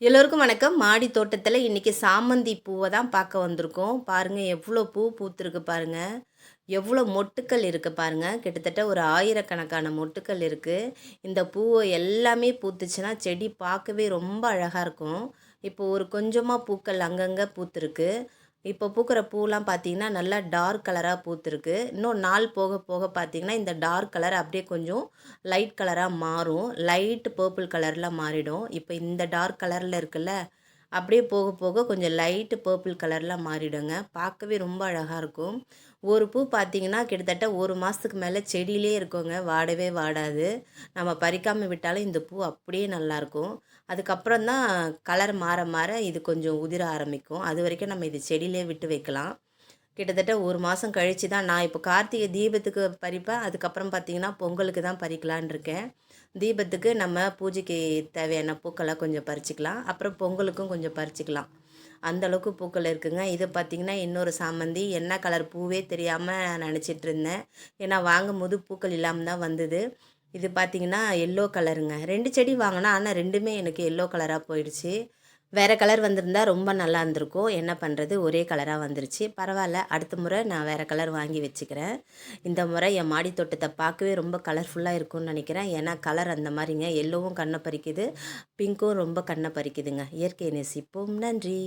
எல்லோருக்கும் வணக்கம். மாடி தோட்டத்தில் இன்றைக்கி சாமந்தி பூவை தான் பார்க்க வந்திருக்கோம். பாருங்கள் எவ்வளோ பூ பூத்துருக்கு பாருங்கள். எவ்வளோ மொட்டுக்கள் இருக்குது பாருங்கள். கிட்டத்தட்ட ஒரு ஆயிரக்கணக்கான மொட்டுக்கள் இருக்குது. இந்த பூவை எல்லாமே பூத்துச்சுன்னா செடி பார்க்கவே ரொம்ப அழகாக இருக்கும். இப்போ ஒரு கொஞ்சமாக பூக்கள் அங்கங்கே பூத்துருக்கு. இப்போ பூக்கிற பூலாம் பார்த்திங்கன்னா நல்லா டார்க் கலராக பூத்துருக்கு. இன்னும் நாள் போக போக பார்த்திங்கன்னா இந்த டார்க் கலர் அப்படியே கொஞ்சம் லைட் கலராக மாறும். லைட் பர்பிள் கலரில் மாறிடும். இப்போ இந்த டார்க் கலரில் இருக்குல்ல, அப்படியே போக போக கொஞ்சம் லைட்டு பர்பிள் கலரில் மாறிடுங்க. பார்க்கவே ரொம்ப அழகாக இருக்கும். ஒரு பூ பார்த்திங்கன்னா கிட்டத்தட்ட ஒரு மாதத்துக்கு மேலே செடியிலே இருக்குங்க, வாடவே வாடாது. நம்ம பறிக்காமல் விட்டாலும் இந்த பூ அப்படியே நல்லாயிருக்கும். அதுக்கப்புறம் தான் கலர் மாற மாற இது கொஞ்சம் உதிர ஆரம்பிக்கும். அது வரைக்கும் நம்ம இது செடியிலே விட்டு வைக்கலாம். கிட்டத்தட்ட ஒரு மாதம் கழித்து தான் நான் இப்போ கார்த்திகை தீபத்துக்கு பறிப்பேன். அதுக்கப்புறம் பார்த்திங்கன்னா பொங்கலுக்கு தான் பறிக்கலான் இருக்கேன். தீபத்துக்கு நம்ம பூஜைக்கு தேவையான பூக்களை கொஞ்சம் பறிச்சிக்கலாம். அப்புறம் பொங்கலுக்கும் கொஞ்சம் பறிச்சிக்கலாம். அந்தளவுக்கு பூக்கள் இருக்குங்க. இது பார்த்திங்கன்னா இன்னொரு சாமந்தி. என்ன கலர் பூவே தெரியாமல் நினச்சிட்டு இருந்தேன். ஏன்னா வாங்கும்போது பூக்கள் இல்லாமல் தான் வந்தது. இது பார்த்திங்கன்னா எல்லோ கலருங்க. 2 செடி வாங்கினேன். ஆனால் 2மே எனக்கு எல்லோ கலராக போயிடுச்சு. வேறு கலர் வந்திருந்தா ரொம்ப நல்லா இருந்திருக்கும். என்ன பண்ணுறது, ஒரே கலராக வந்துருச்சு. பரவாயில்ல, அடுத்த முறை நான் வேறு கலர் வாங்கி வச்சுக்கிறேன். இந்த முறை என் மாடி தோட்டத்தை பார்க்கவே ரொம்ப கலர்ஃபுல்லாக இருக்கும்னு நினைக்கிறேன். ஏன்னா கலர் அந்த மாதிரிங்க. எல்லோவும் கண்ணை பறிக்குது, பிங்க்கும் ரொம்ப கண்ணை பறிக்குதுங்க. இயற்கையை நேசிப்போம். நன்றி.